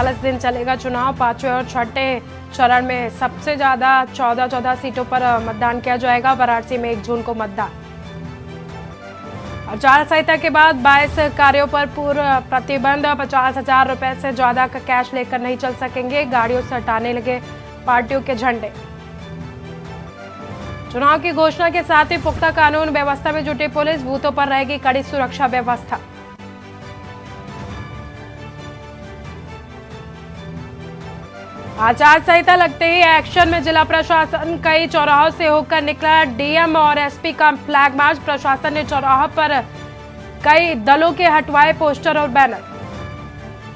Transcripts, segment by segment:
41 दिन चलेगा चुनाव। पांचवें और छठे चरण में सबसे ज्यादा 14 सीटों पर मतदान किया जाएगा। वाराणसी में 1 जून को मतदान। आचार संहिता के बाद 22 कार्यों पर पूर्ण प्रतिबंध। 50,000 रुपए से ज्यादा का कैश लेकर नहीं चल सकेंगे। गाड़ियों से हटाने लगे पार्टियों के झंडे। चुनाव की घोषणा के साथ ही पुख्ता कानून व्यवस्था में जुटी पुलिस। बूथों पर रहेगी कड़ी सुरक्षा व्यवस्था। आचार संहिता लगते ही एक्शन में जिला प्रशासन। कई चौराहों से होकर निकला डीएम और एसपी का फ्लैग मार्च। प्रशासन ने चौराहों पर कई दलों के हटवाए पोस्टर और बैनर।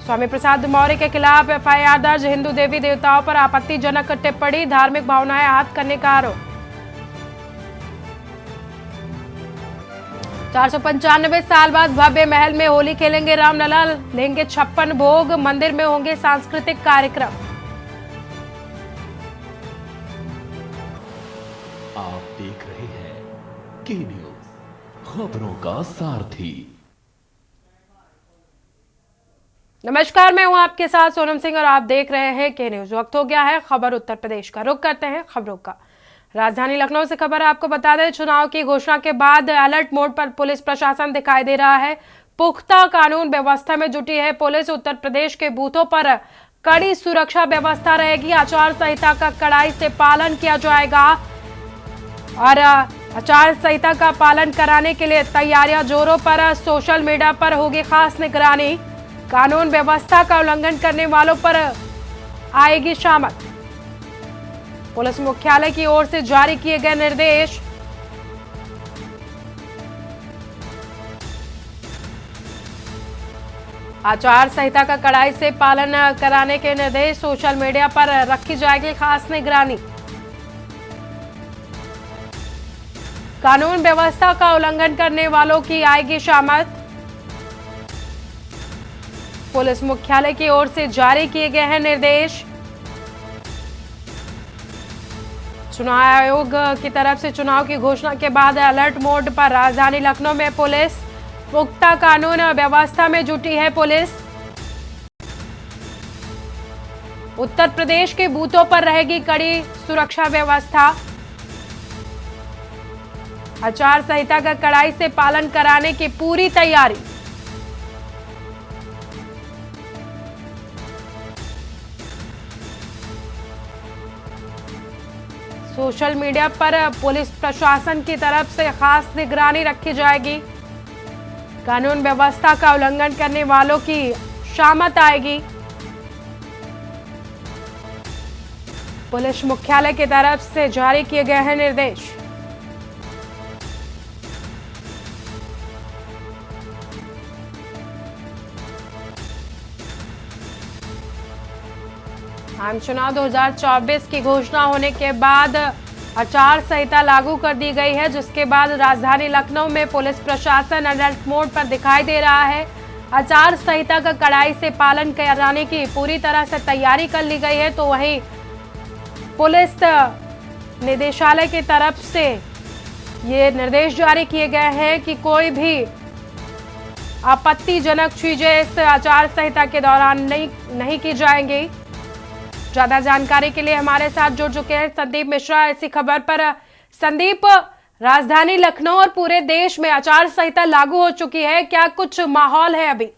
स्वामी प्रसाद मौर्य के खिलाफ एफआईआर दर्ज। हिंदू देवी देवताओं पर आपत्तिजनक टिप्पणी, धार्मिक भावनाएं आहत करने का आरोप। 495 साल बाद भव्य महल में होली खेलेंगे रामलला। लेंगे 56 भोग। मंदिर में होंगे सांस्कृतिक कार्यक्रम। आप देख रहे हैं के न्यूज, खबरों का सारथी। नमस्कार, मैं हूं आपके साथ सोनम सिंह और आप देख रहे हैं के न्यूज। वक्त हो गया है खबर उत्तर प्रदेश का। रुख करते हैं खबरों का। राजधानी लखनऊ से खबर आपको बता दें, चुनाव की घोषणा के बाद अलर्ट मोड पर पुलिस प्रशासन दिखाई दे रहा है। पुख्ता कानून व्यवस्था में जुटी है पुलिस। उत्तर प्रदेश के बूथों पर कड़ी सुरक्षा व्यवस्था रहेगी। आचार संहिता का कड़ाई से पालन किया जाएगा और आचार संहिता का पालन कराने के लिए तैयारियां जोरों पर। सोशल मीडिया पर होगी खास निगरानी। कानून व्यवस्था का उल्लंघन करने वालों पर आएगी शामत। पुलिस मुख्यालय की ओर से जारी किए गए निर्देश। आचार संहिता का कड़ाई से पालन कराने के निर्देश। सोशल मीडिया पर रखी जाएगी खास निगरानी। कानून व्यवस्था का उल्लंघन करने वालों की आएगी शामत। पुलिस मुख्यालय की ओर से जारी किए गए हैं निर्देश। चुनाव आयोग की तरफ से चुनाव की घोषणा के बाद अलर्ट मोड पर राजधानी लखनऊ में पुलिस। पुख्ता कानून व्यवस्था में जुटी है पुलिस। उत्तर प्रदेश के बूथों पर रहेगी कड़ी सुरक्षा व्यवस्था। आचार संहिता का कड़ाई से पालन कराने की पूरी तैयारी। सोशल मीडिया पर पुलिस प्रशासन की तरफ से खास निगरानी रखी जाएगी। कानून व्यवस्था का उल्लंघन करने वालों की शामत आएगी। पुलिस मुख्यालय की तरफ से जारी किए गए हैं निर्देश। आम चुनाव 2024 की घोषणा होने के बाद आचार संहिता लागू कर दी गई है, जिसके बाद राजधानी लखनऊ में पुलिस प्रशासन अलर्ट मोड पर दिखाई दे रहा है। आचार संहिता का कड़ाई से पालन कराने की पूरी तरह से तैयारी कर ली गई है। तो वहीं पुलिस निदेशालय की तरफ से ये निर्देश जारी किए गए हैं कि कोई भी आपत्तिजनक चीजें इस आचार संहिता के दौरान नहीं की जाएंगी। ज्यादा जानकारी के लिए हमारे साथ जुड़ चुके हैं संदीप मिश्रा इसी खबर पर। संदीप, राजधानी लखनऊ और पूरे देश में आचार संहिता लागू हो चुकी है, क्या कुछ माहौल है अभी?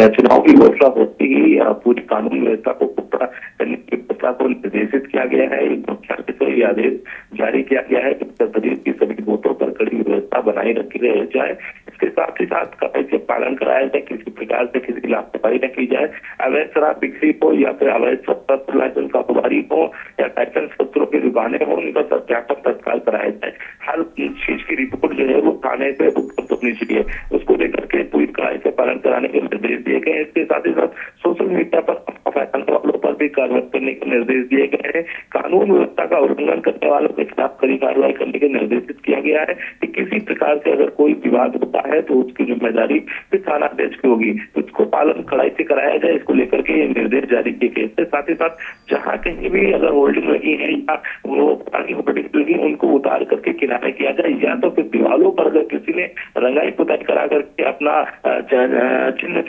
चुनाव की घोषणा होती ही पूरी कानून व्यवस्था को पुख्ता करने की व्यवस्था को निर्देशित किया गया है। मुख्यालय से यह आदेश जारी किया गया है कि उत्तर प्रदेश की सभी बूथों पर कड़ी व्यवस्था बनाई रखी जाए। इसके साथ ही साथ कड़ाई से पालन कराया जाए। किसी प्रकार से किसी की लापरवाही न की जाए। अवैध शराब बिक्री हो या फिर अवैध शस्त्र लाइसेंस कारोबारी हो या लाइसेंस शस्त्रों की दुकानें हो, उनका सत्यापन तत्काल कराया जाए। हर चीज की रिपोर्ट जो है वो थाने पे उपलब्ध होनी चाहिए। उसको लेकर के पूरी कड़ाई से पालन कराने के निर्देश दिए गए। इसके साथ ही साथ सोशल मीडिया पर फैलाने वालों पर भी कार्रवाई करने के निर्देश दिए गए हैं। कानून व्यवस्था का उल्लंघन करने वालों के खिलाफ कड़ी कार्रवाई करने के निर्देशित किया गया है कि किसी प्रकार से अगर कोई विवाद होता है तो उसकी जिम्मेदारी फिर थानाध्यक्ष की होगी, उसको पालन कड़ाई से कराया जाए, इसको लेकर के निर्देश जारी किए गए। इसके साथ ही साथ जहाँ कहीं भी अगर होल्डिंग लगी है या वो पुरानी होल्डिंग लगी, उनको उतार करके किनारे किया जाए, या तो फिर दीवारों पर अगर किसी ने रंगाई पुताई करा करके अपना चिन्ह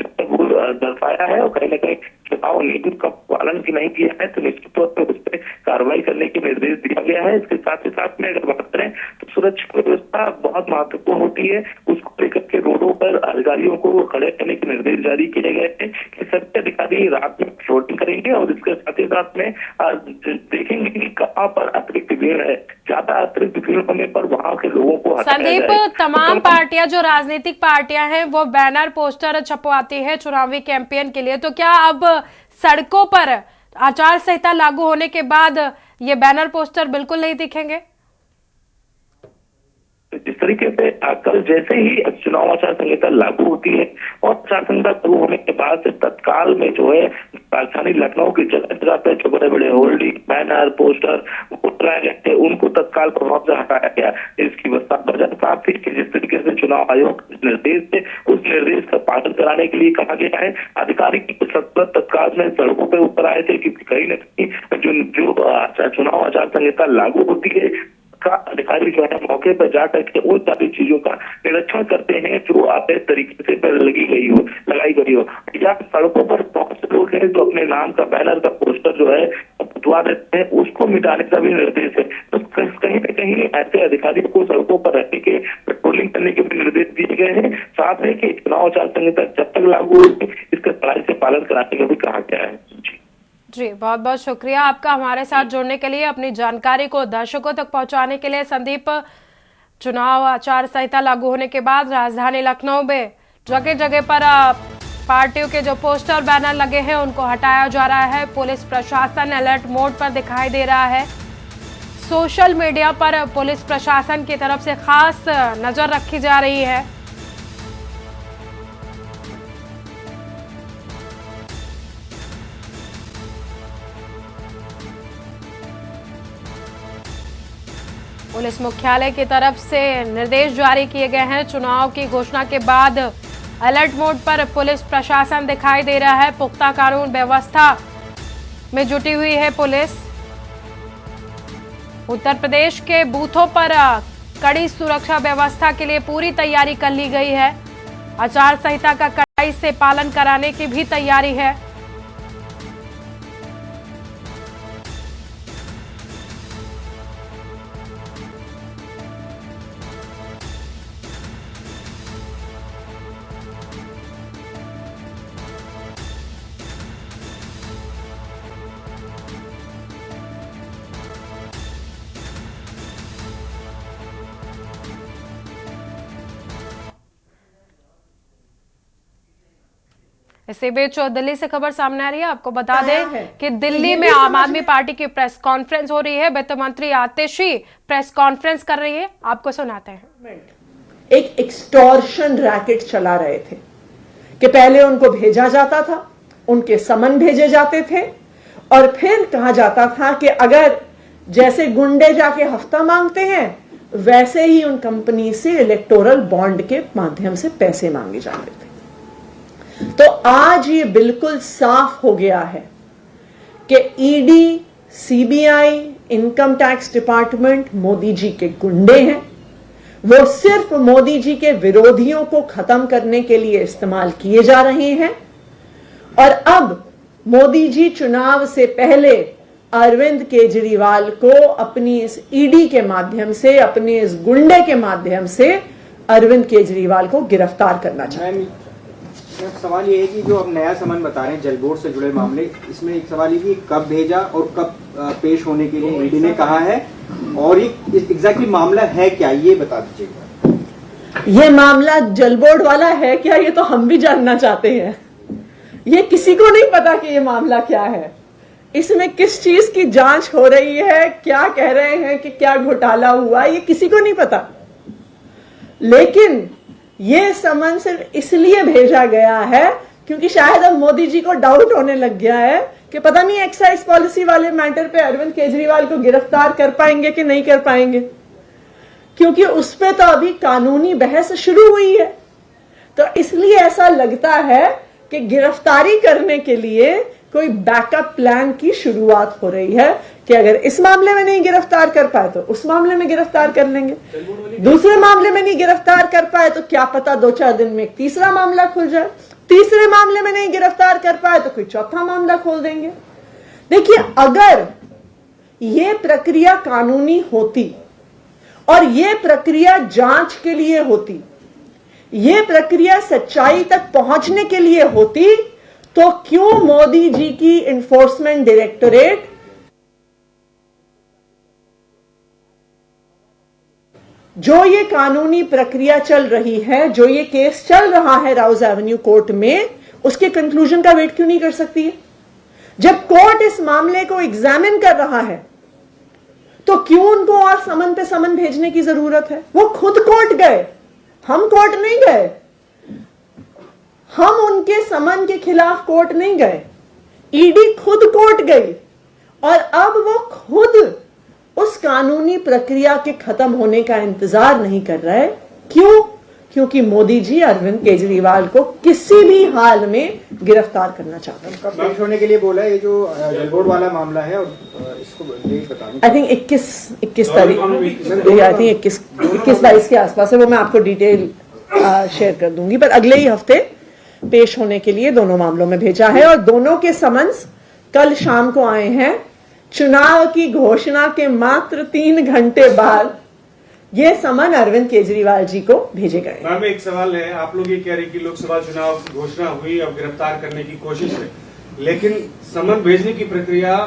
दर्शाया है और कहीं ना कहीं चुनाव नियम का पालन की नहीं किया है तो निश्चित तौर पर उस पर कार्रवाई करने के निर्देश दिया गया है। इसके साथ ही साथ में अगर बात करें तो सुरक्षा व्यवस्था बहुत महत्वपूर्ण होती है, उसको लेकर के रोडों पर अधिकारियों को खड़े करने के निर्देश जारी किए गए हैं कि सभी अधिकारी रात में पेट्रोलिंग करेंगे और इसके साथ ही साथ में देखेंगे कि कहाँ पर अतिरिक्त भीड़ है, ज्यादा अतिरिक्त भीड़ होने पर वहां के लोगों को हटाया संदीप, जाए। तमाम पार्टियां जो राजनीतिक पार्टियां हैं वो बैनर पोस्टर छपवाती है चुनावी कैंपेन के लिए, तो क्या अब सड़कों पर आचार संहिता लागू होने के बाद ये बैनर पोस्टर बिल्कुल नहीं दिखेंगे? जिस तरीके से कल जैसे ही चुनाव आचार संहिता लागू होती है और आचार संहिता शुरू होने के बाद से तत्काल में जो है राजधानी लखनऊ की जगह जगह पे जो बड़े बड़े होल्डिंग बैनर पोस्टर लगाए गए थे उनको तत्काल प्रभाव से हटाया गया। इसकी वजह साफ थी कि जिस तरीके से चुनाव आयोग निर्देश थे उस निर्देश का पालन कराने के लिए कहा गया है। अधिकारी तत्काल में सड़कों पर उतर आए थे कि कहीं न कहीं जो चुनाव आचार संहिता लागू होती है का अधिकारी जो है मौके पर जाकर के उन सारी चीजों का निरीक्षण करते हैं जो अवैध तरीके से लगाई गई हो या सड़कों पर बहुत से लोग हैं जो अपने नाम का बैनर का पोस्टर जो है पुतवा देते हैं, उसको मिटाने का भी निर्देश है। तो कहीं न कहीं ऐसे अधिकारियों को सड़कों पर रहने के पेट्रोलिंग करने के भी निर्देश दिए गए हैं। साथ में कि चुनाव आचार संहिता जब तक लागू होगी इसका कड़ाई से पालन कराने का भी कहा गया है। जी, बहुत बहुत शुक्रिया आपका हमारे साथ जुड़ने के लिए, अपनी जानकारी को दर्शकों तक पहुंचाने के लिए। संदीप, चुनाव आचार संहिता लागू होने के बाद राजधानी लखनऊ में जगह जगह पर पार्टियों के जो पोस्टर बैनर लगे हैं उनको हटाया जा रहा है। पुलिस प्रशासन अलर्ट मोड पर दिखाई दे रहा है। सोशल मीडिया पर पुलिस प्रशासन की तरफ से खास नजर रखी जा रही है। पुलिस मुख्यालय की तरफ से निर्देश जारी किए गए हैं। चुनाव की घोषणा के बाद अलर्ट मोड पर पुलिस प्रशासन दिखाई दे रहा है। पुख्ता कानून व्यवस्था में जुटी हुई है पुलिस। उत्तर प्रदेश के बूथों पर कड़ी सुरक्षा व्यवस्था के लिए पूरी तैयारी कर ली गई है। आचार संहिता का कड़ाई से पालन कराने की भी तैयारी है। इसी बीच दिल्ली से खबर सामने आ रही है। आपको बता दें कि दिल्ली में आम आदमी पार्टी की प्रेस कॉन्फ्रेंस हो रही है। वित्त मंत्री आतिशी प्रेस कॉन्फ्रेंस कर रही है, आपको सुनाते हैं। एक एक्सटॉर्शन रैकेट चला रहे थे कि पहले उनको भेजा जाता था, उनके समन भेजे जाते थे और फिर कहा जाता था कि अगर जैसे गुंडे जाके हफ्ता मांगते हैं वैसे ही उन कंपनी से इलेक्टोरल बॉन्ड के माध्यम से पैसे मांगे जाते थे। तो आज ये बिल्कुल साफ हो गया है कि ED, CBI, income tax department Modi ji के गुंडे हैं। वो सिर्फ मोदी जी के विरोधियों को खत्म करने के लिए इस्तेमाल किए जा रहे हैं। और अब मोदी जी चुनाव से पहले अरविंद केजरीवाल को अपनी इस ईडी के माध्यम से, अपने इस गुंडे के माध्यम से अरविंद केजरीवाल को गिरफ्तार करना चाहते हैं। सवाल ये है कि जो अब नया समन बता रहे हैं जलबोर्ड से जुड़े मामले, इसमें एक सवाल ये कि कब भेजा और कब पेश होने के लिए ईडी ने कहा है और ये एग्जैक्टली मामला है क्या, ये बता दीजिएगा। ये मामला जलबोर्ड वाला है क्या, ये तो हम भी जानना चाहते हैं। ये किसी को नहीं पता कि ये मामला क्या है, इसमें किस चीज की जांच हो रही है, क्या कह रहे हैं कि क्या घोटाला हुआ, ये किसी को नहीं पता। लेकिन ये समन सिर्फ इसलिए भेजा गया है क्योंकि शायद अब मोदी जी को डाउट होने लग गया है कि पता नहीं एक्साइज पॉलिसी वाले मैटर पे अरविंद केजरीवाल को गिरफ्तार कर पाएंगे कि नहीं कर पाएंगे, क्योंकि उस पे तो अभी कानूनी बहस शुरू हुई है। तो इसलिए ऐसा लगता है कि गिरफ्तारी करने के लिए कोई बैकअप प्लान की शुरुआत हो रही है कि अगर इस मामले में नहीं गिरफ्तार कर पाए तो उस मामले में गिरफ्तार कर लेंगे, दूसरे मामले में नहीं गिरफ्तार कर पाए तो क्या पता 2-4 दिन में एक तीसरा मामला खुल जाए, तीसरे मामले में नहीं गिरफ्तार कर पाए तो कोई चौथा मामला खोल देंगे। देखिए, अगर ये प्रक्रिया कानूनी होती और ये प्रक्रिया जांच के लिए होती, ये प्रक्रिया सच्चाई तक पहुंचने के लिए होती, तो क्यों मोदी जी की इन्फोर्समेंट डायरेक्टोरेट जो ये कानूनी प्रक्रिया चल रही है, जो ये केस चल रहा है राउज एवेन्यू कोर्ट में, उसके कंक्लूजन का वेट क्यों नहीं कर सकती है? जब कोर्ट इस मामले को एग्जामिन कर रहा है तो क्यों उनको और समन पे समन भेजने की जरूरत है? वो खुद कोर्ट गए, हम कोर्ट नहीं गए, हम उनके समन के खिलाफ कोर्ट नहीं गए, ईडी खुद कोर्ट गई और अब वो खुद उस कानूनी प्रक्रिया के खत्म होने का इंतजार नहीं कर रहे। क्यों? क्योंकि मोदी जी अरविंद केजरीवाल को किसी भी हाल में गिरफ्तार करना चाहते हैं। कब पेश होने के लिए बोला है? ये जो जलबोर्ड वाला मामला है, और इसको डेट बता दो। आई थिंक 21 तारीख, आई थिंक 21-22 के आसपास है, वो मैं आपको डिटेल शेयर कर दूंगी। पर अगले ही हफ्ते पेश होने के लिए दोनों मामलों में भेजा है और दोनों के समन्स कल शाम को आए हैं। चुनाव की घोषणा के मात्र 3 घंटे बाद ये समन अरविंद केजरीवाल जी को भेजे गए। मैम, एक सवाल है, आप लोग ये कह रहे हैं कि लोकसभा चुनाव की घोषणा हुई, अब गिरफ्तार करने की कोशिश है, लेकिन समन भेजने की प्रक्रिया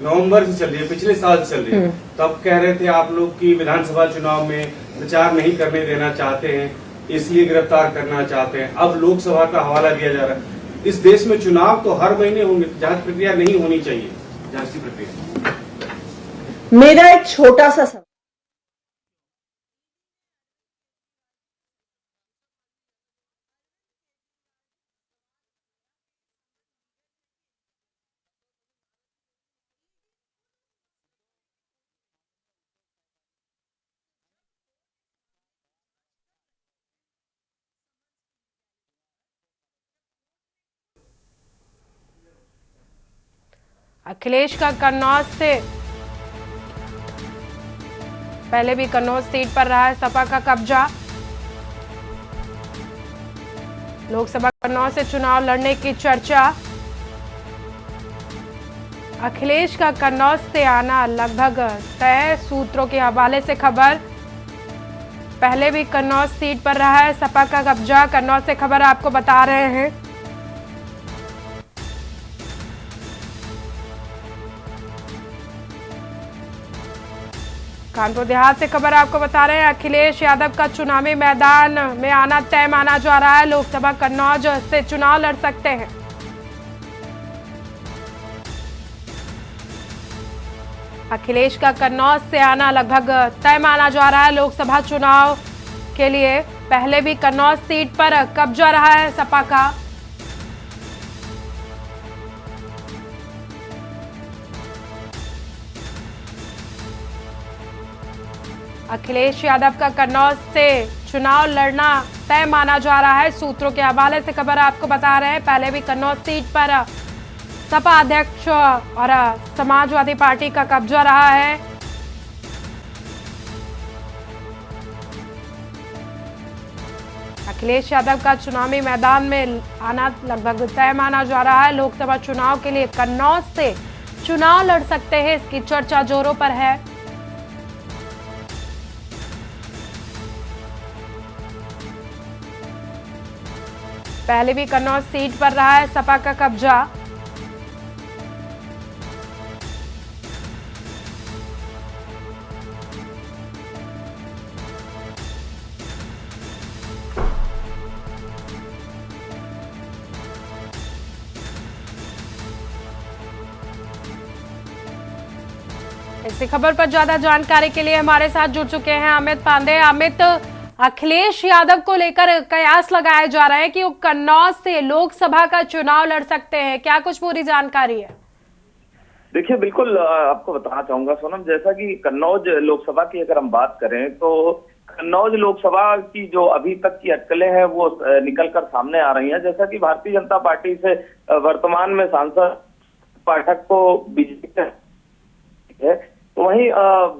नवंबर से चल रही है, पिछले साल से चल रही है। तब कह रहे थे आप लोग की विधानसभा चुनाव में प्रचार नहीं करने देना चाहते हैं, इसलिए गिरफ्तार करना चाहते हैं। अब लोकसभा का हवाला दिया जा रहा है। इस देश में चुनाव तो हर महीने होंगे, जांच प्रक्रिया नहीं होनी चाहिए, जांच की प्रक्रिया। मेरा एक छोटा सा सवाल, अखिलेश का कन्नौज से पहले भी कन्नौज सीट पर रहा है सपा का कब्जा। लोकसभा कन्नौज से चुनाव लड़ने की चर्चा। अखिलेश का कन्नौज से आना लगभग तय, सूत्रों के हवाले से खबर। पहले भी कन्नौज सीट पर रहा है सपा का कब्जा। कन्नौज से खबर आपको बता रहे हैं। कानपुर देहात से खबर आपको बता रहे हैं। अखिलेश यादव का चुनावी मैदान में आना तय माना जा रहा है। लोकसभा कन्नौज से चुनाव लड़ सकते हैं। अखिलेश का कन्नौज से आना लगभग तय माना जा रहा है लोकसभा चुनाव के लिए। पहले भी कन्नौज सीट पर कब्जा रहा है सपा का। अखिलेश यादव का कन्नौज से चुनाव लड़ना तय माना जा रहा है। सूत्रों के हवाले से खबर आपको बता रहे हैं। पहले भी कन्नौज सीट पर सपा अध्यक्ष और समाजवादी पार्टी का कब्जा रहा है। अखिलेश यादव का चुनावी मैदान में आना लगभग तय माना जा रहा है। लोकसभा चुनाव के लिए कन्नौज से चुनाव लड़ सकते हैं, इसकी चर्चा जोरों पर है। पहले भी कन्नौज सीट पर रहा है सपा का कब्जा। इसी खबर पर ज्यादा जानकारी के लिए हमारे साथ जुड़ चुके हैं अमित पांडे। अमित, अखिलेश यादव को लेकर कयास लगाए जा रहे हैं कि वो कन्नौज से लोकसभा का चुनाव लड़ सकते हैं, क्या कुछ पूरी जानकारी है? देखिए, बिल्कुल आपको बताना चाहूंगा सोनम, जैसा कि कन्नौज लोकसभा की अगर हम बात करें तो कन्नौज लोकसभा की जो अभी तक की अटकलें हैं वो निकलकर सामने आ रही हैं। जैसा कि भारतीय जनता पार्टी से वर्तमान में सांसद पाठक को बीजेपी है, तो वहीं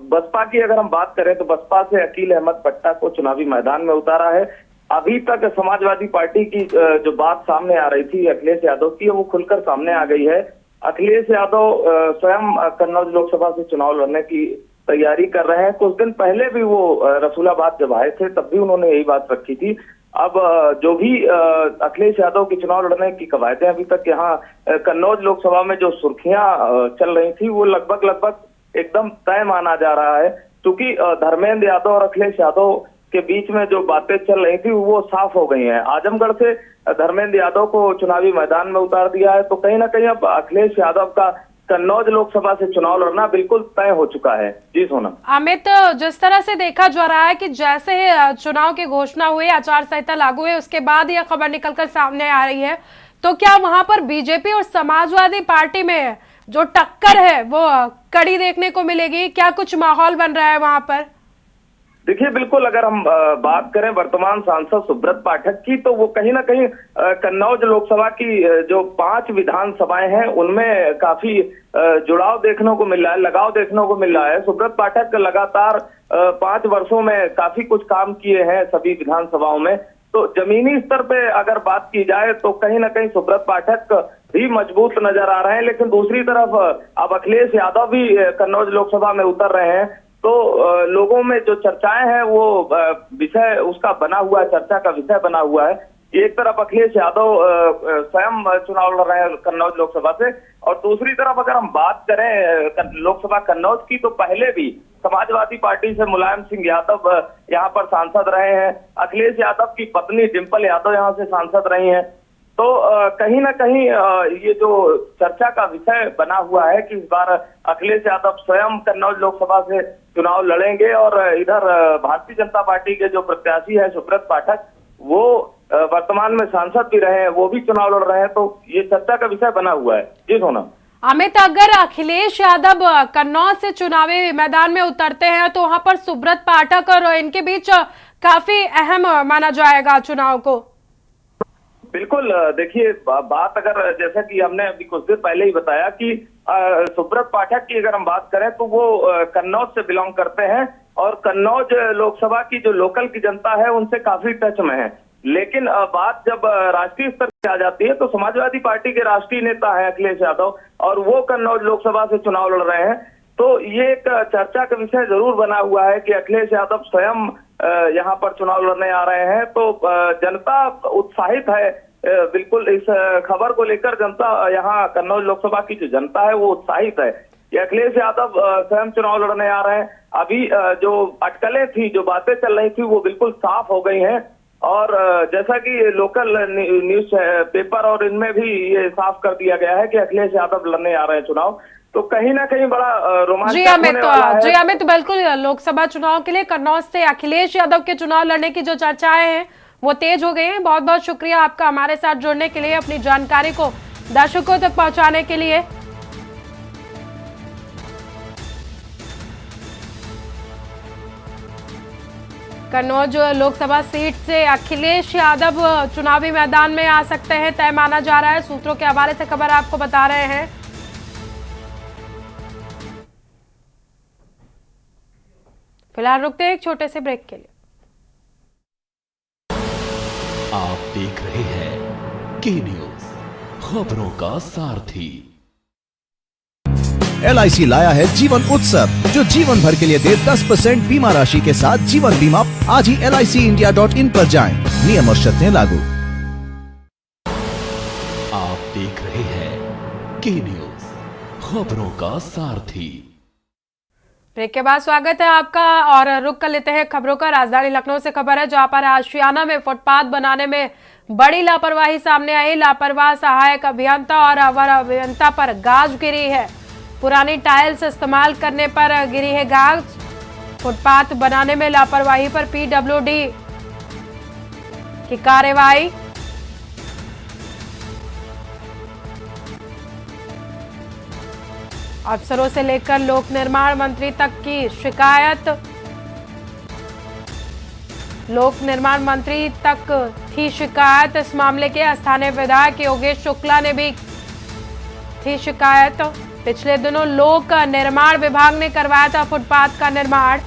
बसपा की अगर हम बात करें तो बसपा से अकील अहमद पट्टा को चुनावी मैदान में उतारा है। अभी तक समाजवादी पार्टी की जो बात सामने आ रही थी अखिलेश यादव की, वो खुलकर सामने आ गई है। अखिलेश यादव स्वयं कन्नौज लोकसभा से चुनाव लड़ने की तैयारी कर रहे हैं। कुछ दिन पहले भी वो रसूलाबाद जब आए थे तब भी उन्होंने यही बात रखी थी। अब जो भी अखिलेश यादव की चुनाव लड़ने की कवायदें अभी तक यहाँ कन्नौज लोकसभा में जो सुर्खियां चल रही थी वो लगभग एकदम तय माना जा रहा है, क्योंकि धर्मेंद्र यादव और अखिलेश यादव के बीच में जो बातें चल रही थी वो साफ हो गई हैं। आजमगढ़ से धर्मेंद्र यादव को चुनावी मैदान में उतार दिया है, तो कहीं ना कहीं अब अखिलेश यादव का कन्नौज लोकसभा से चुनाव लड़ना बिल्कुल तय हो चुका है। जी सोनम। अमित, जिस तरह से देखा जा रहा है कि जैसे चुनाव की घोषणा हुई, आचार संहिता लागू हुई, उसके बाद यह खबर निकलकर सामने आ रही है, तो क्या वहां पर बीजेपी और समाजवादी पार्टी में जो टक्कर है वो कड़ी देखने को मिलेगी? क्या कुछ माहौल बन रहा है वहां पर? देखिए, बिल्कुल अगर हम बात करें वर्तमान सांसद सुब्रत पाठक की, तो वो कहीं ना कहीं कन्नौज लोकसभा की जो 5 विधानसभाएं हैं उनमें काफी जुड़ाव देखने को मिल रहा है, लगाव देखने को मिल रहा है। सुब्रत पाठक लगातार 5 वर्षों में काफी कुछ काम किए हैं सभी विधानसभाओं में, तो जमीनी स्तर पे अगर बात की जाए तो कहीं ना कहीं सुब्रत पाठक भी मजबूत नजर आ रहे हैं। लेकिन दूसरी तरफ अब अखिलेश यादव भी कन्नौज लोकसभा में उतर रहे हैं, तो लोगों में जो चर्चाएं हैं वो विषय उसका बना हुआ है, चर्चा का विषय बना हुआ है। एक तरफ अखिलेश यादव स्वयं चुनाव लड़ रहे हैं कन्नौज लोकसभा से, और दूसरी तरफ अगर हम बात करें लोकसभा कन्नौज की, तो पहले भी समाजवादी पार्टी से मुलायम सिंह यादव यहाँ पर सांसद रहे हैं। अखिलेश यादव की पत्नी डिंपल यादव यहाँ से सांसद रही हैं। तो कहीं ना कहीं ये जो चर्चा का विषय बना हुआ है कि इस बार अखिलेश यादव स्वयं कन्नौज लोकसभा से चुनाव लड़ेंगे, और इधर भारतीय जनता पार्टी के जो प्रत्याशी है सुब्रत पाठक, वो वर्तमान में सांसद भी रहे हैं, वो भी चुनाव लड़ रहे हैं, तो ये चर्चा का विषय बना हुआ है। जी सोना। अमित, अगर अखिलेश यादव कन्नौज से चुनावी मैदान में उतरते हैं तो वहां पर सुब्रत पाठक और इनके बीच काफी अहम माना जाएगा चुनाव को। बिल्कुल, देखिए बात अगर जैसा कि हमने अभी कुछ देर पहले ही बताया कि सुब्रत पाठक की अगर हम बात करें तो वो कन्नौज से बिलोंग करते हैं, और कन्नौज लोकसभा की जो लोकल की जनता है उनसे काफी टच में है। लेकिन बात जब राष्ट्रीय स्तर पे आ जाती है तो समाजवादी पार्टी के राष्ट्रीय नेता है अखिलेश यादव, और वो कन्नौज लोकसभा से चुनाव लड़ रहे हैं। तो ये एक चर्चा का विषय जरूर बना हुआ है कि अखिलेश यादव स्वयं यहाँ पर चुनाव लड़ने आ रहे हैं, तो जनता उत्साहित है। बिल्कुल इस खबर को लेकर जनता यहाँ कन्नौज लोकसभा की जो जनता है वो उत्साहित है कि अखिलेश यादव स्वयं चुनाव लड़ने आ रहे हैं। अभी जो अटकलें थी, जो बातें चल रही थी, वो बिल्कुल साफ हो गई हैं, और जैसा कि लोकल न्यूज पेपर और इनमें भी ये साफ कर दिया गया है कि अखिलेश यादव लड़ने आ रहे हैं चुनाव, तो कहीं ना कहीं बड़ा रोमांचक होने वाला है। जी अमित, बिल्कुल लोकसभा चुनाव के लिए कन्नौज से अखिलेश यादव के चुनाव लड़ने की जो चर्चाएं हैं वो तेज हो गई हैं। बहुत बहुत शुक्रिया आपका हमारे साथ जुड़ने के लिए, अपनी जानकारी को दर्शकों तक पहुंचाने के लिए। कन्नौज लोकसभा सीट से अखिलेश यादव चुनावी मैदान में आ सकते हैं, तय माना जा रहा है। सूत्रों के हवाले से खबर आपको बता रहे हैं। फिलहाल रुकते हैं एक छोटे से ब्रेक के लिए। आप देख रहे हैं के न्यूज, खबरों का सारथी। LIC लाया है जीवन उत्सव, जो जीवन भर के लिए दे 10% बीमा राशि के साथ जीवन बीमा। आज ही LICindia.in पर जाएं। नियम और शर्तें लागू। आप देख रहे हैं के न्यूज, खबरों का सारथी। ब्रेक के बाद स्वागत है आपका, और रुक कर लेते हैं खबरों का। राजधानी लखनऊ से खबर है, जहां पर आशियाना में फुटपाथ बनाने में बड़ी लापरवाही सामने आई। लापरवाह सहायक अभियंता और अवर अभियंता पर गाज गिरी है। पुरानी टाइल्स इस्तेमाल करने पर गिरी है गाज। फुटपाथ बनाने में लापरवाही पर PWD की कार्रवाई। अफसरों से लेकर लोक निर्माण मंत्री तक की शिकायत। लोक निर्माण मंत्री तक थी शिकायत। इस मामले के स्थानीय विधायक योगेश शुक्ला ने भी थी शिकायत। पिछले दिनों लोक निर्माण विभाग ने करवाया था फुटपाथ का निर्माण।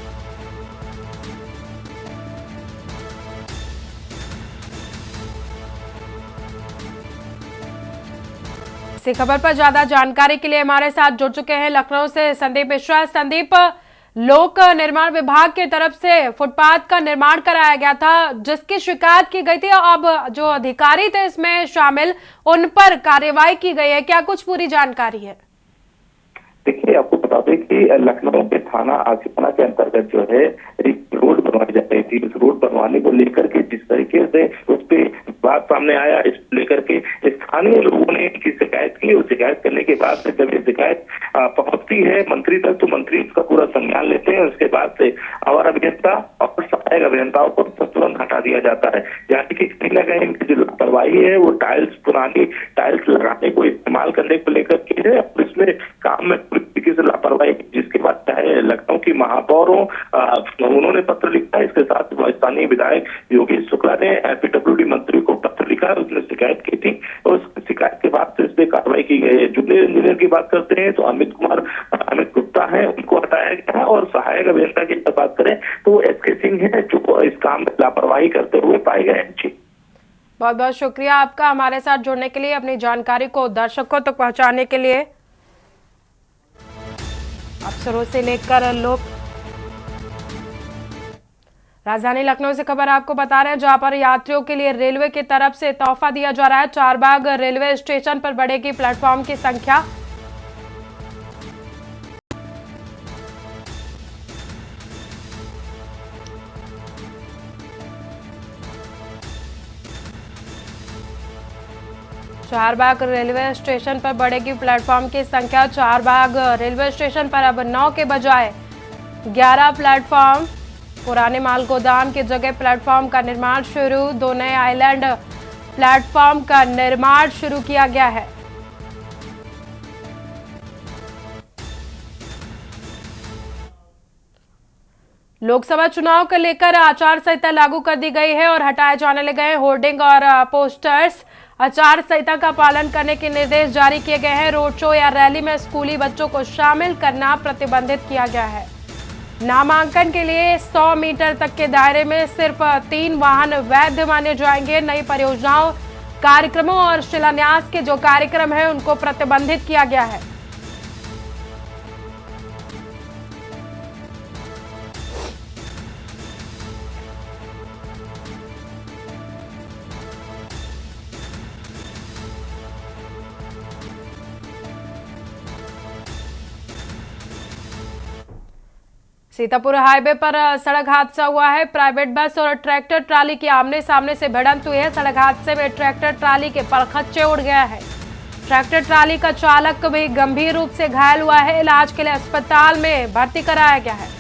इसी खबर पर ज्यादा जानकारी के लिए हमारे साथ जुड़ चुके हैं लखनऊ से संदीप मिश्रा। संदीप, लोक निर्माण विभाग की तरफ से फुटपाथ का निर्माण कराया गया था जिसकी शिकायत की गई थी। अब जो अधिकारी थे इसमें शामिल, उन पर कार्रवाई की गई है, क्या कुछ पूरी जानकारी है? देखिए, आपको बता दें कि लखनऊ के थाना आशियाना के अंतर्गत जो है एक रोड बनवाई जा रही थी। उस रोड बनवाने को लेकर के जिस तरीके से उस पे बात सामने आया, इस लेकर के स्थानीय लोगों ने इनकी शिकायत की और शिकायत करने के बाद से जब ये शिकायत पहुंचती है मंत्री तक, तो मंत्री इसका पूरा संज्ञान लेते हैं। उसके बाद से अवर अभियंता और सहायक अभियंताओं को तुरंत हटा दिया जाता है। यानी कि कहीं ना कहीं इनकी जो लापरवाही है वो पुरानी टाइल्स लगाने को इस्तेमाल करने को लेकर की है और इसमें काम में तरीके से लापरवाही, जिसके बाद चाहे लखनऊ की महापौर हो, उन्होंने पत्र लिखा है। इसके साथ स्थानीय विधायक योगेश शुक्ला ने एपीडब्ल्यूडी मंत्री को पत्र लिखा है, उसने शिकायत की थी और उस शिकायत के बाद से इस पे कार्रवाई की गई है। जूनियर इंजीनियर की बात करते हैं तो अमित गुप्ता है, उनको हटाया गया है और सहायक अभियंता की बात करें तो एसके सिंह है जो इस काम में लापरवाही करते हुए पाए गए हैं। बहुत बहुत शुक्रिया आपका हमारे साथ जुड़ने के लिए, अपनी जानकारी को दर्शकों तक पहुंचाने के लिए। अफसरों से लेकर लोग राजधानी लखनऊ से खबर आपको बता रहे हैं जहां पर यात्रियों के लिए रेलवे की तरफ से तोहफा दिया जा रहा है। चारबाग रेलवे स्टेशन पर बढ़ेगी प्लेटफॉर्म की संख्या। चारबाग रेलवे स्टेशन पर बढ़ेगी प्लेटफॉर्म की संख्या। चारबाग रेलवे स्टेशन पर अब 9 के बजाय 11 प्लेटफॉर्म। पुराने माल गोदाम की जगह प्लेटफॉर्म का निर्माण शुरू। 2 नए आइलैंड प्लेटफॉर्म का निर्माण शुरू किया गया है। लोकसभा चुनाव को लेकर आचार संहिता लागू कर दी गई है और हटाए जाने लगे हैं होर्डिंग और पोस्टर्स। आचार संहिता का पालन करने के निर्देश जारी किए गए हैं। रोड शो या रैली में स्कूली बच्चों को शामिल करना प्रतिबंधित किया गया है। नामांकन के लिए 100 मीटर तक के दायरे में सिर्फ 3 वाहन वैध माने जाएंगे। नई परियोजनाओं, कार्यक्रमों और शिलान्यास के जो कार्यक्रम है उनको प्रतिबंधित किया गया है। सीतापुर हाईवे पर सड़क हादसा हुआ है। प्राइवेट बस और ट्रैक्टर ट्राली की आमने सामने से भिड़ंत हुई है। सड़क हादसे में ट्रैक्टर ट्राली के परखच्चे उड़ गया है। ट्रैक्टर ट्राली का चालक भी गंभीर रूप से घायल हुआ है। इलाज के लिए अस्पताल में भर्ती कराया गया है।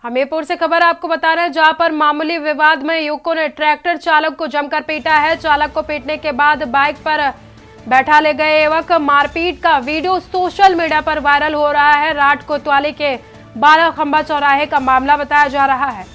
हमीरपुर से खबर आपको बता रहे हैं जहां पर मामूली विवाद में युवकों ने ट्रैक्टर चालक को जमकर पीटा है। चालक को पीटने के बाद बाइक पर बैठा ले गए युवक। मारपीट का वीडियो सोशल मीडिया पर वायरल हो रहा है। राट कोतवाली के 12 खंबा चौराहे का मामला बताया जा रहा है।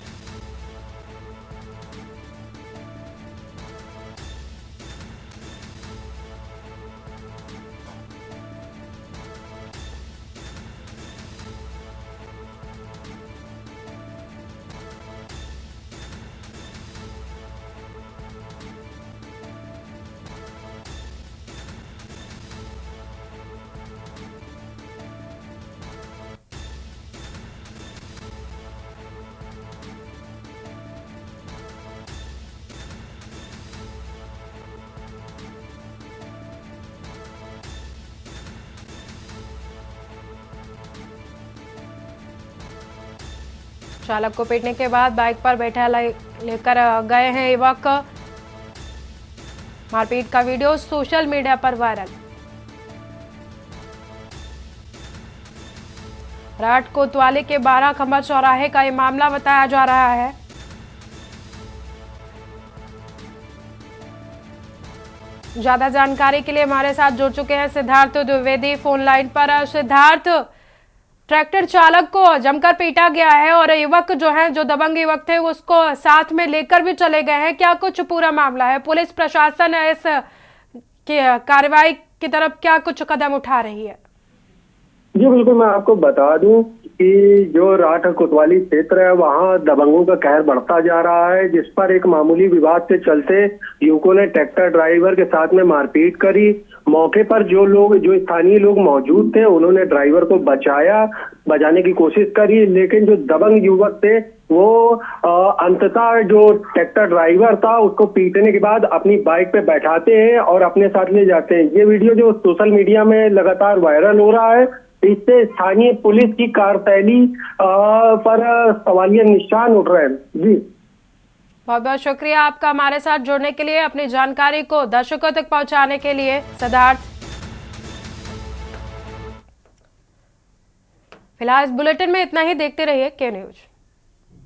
चालक को पीटने के बाद बाइक पर बैठा लेकर गए हैं युवक। मारपीट का वीडियो सोशल मीडिया पर वायरल। राट कोतवाली के 12 खंबा चौराहे का ये मामला बताया जा रहा है। ज्यादा जानकारी के लिए हमारे साथ जुड़ चुके हैं सिद्धार्थ द्विवेदी फोन लाइन पर। सिद्धार्थ, ट्रैक्टर चालक को जमकर पीटा गया है और युवक जो दबंग युवक थे उसको साथ में लेकर भी चले गए हैं। क्या कुछ पूरा मामला है? पुलिस प्रशासन इस कार्रवाई की तरफ क्या कुछ कदम उठा रही है? जी बिल्कुल, मैं आपको बता दूं कि जो राठ कोतवाली क्षेत्र है वहां दबंगों का कहर बढ़ता जा रहा है, जिस पर एक मामूली विवाद के चलते युवकों ने ट्रैक्टर ड्राइवर के साथ में मारपीट करी। मौके पर जो स्थानीय लोग मौजूद थे उन्होंने ड्राइवर को बचाने की कोशिश करी, लेकिन जो दबंग युवक थे वो अंततः जो ट्रैक्टर ड्राइवर था उसको पीटने के बाद अपनी बाइक पे बैठाते हैं और अपने साथ ले जाते हैं। ये वीडियो जो सोशल मीडिया में लगातार वायरल हो रहा है, इससे स्थानीय पुलिस की कार्यशैली पर सवालिया निशान उठ रहे हैं। जी बहुत बहुत शुक्रिया आपका हमारे साथ जुड़ने के लिए, अपनी जानकारी को दर्शकों तक पहुंचाने के लिए सिद्धार्थ। फिलहाल इस बुलेटिन में इतना ही। देखते रहिए के न्यूज।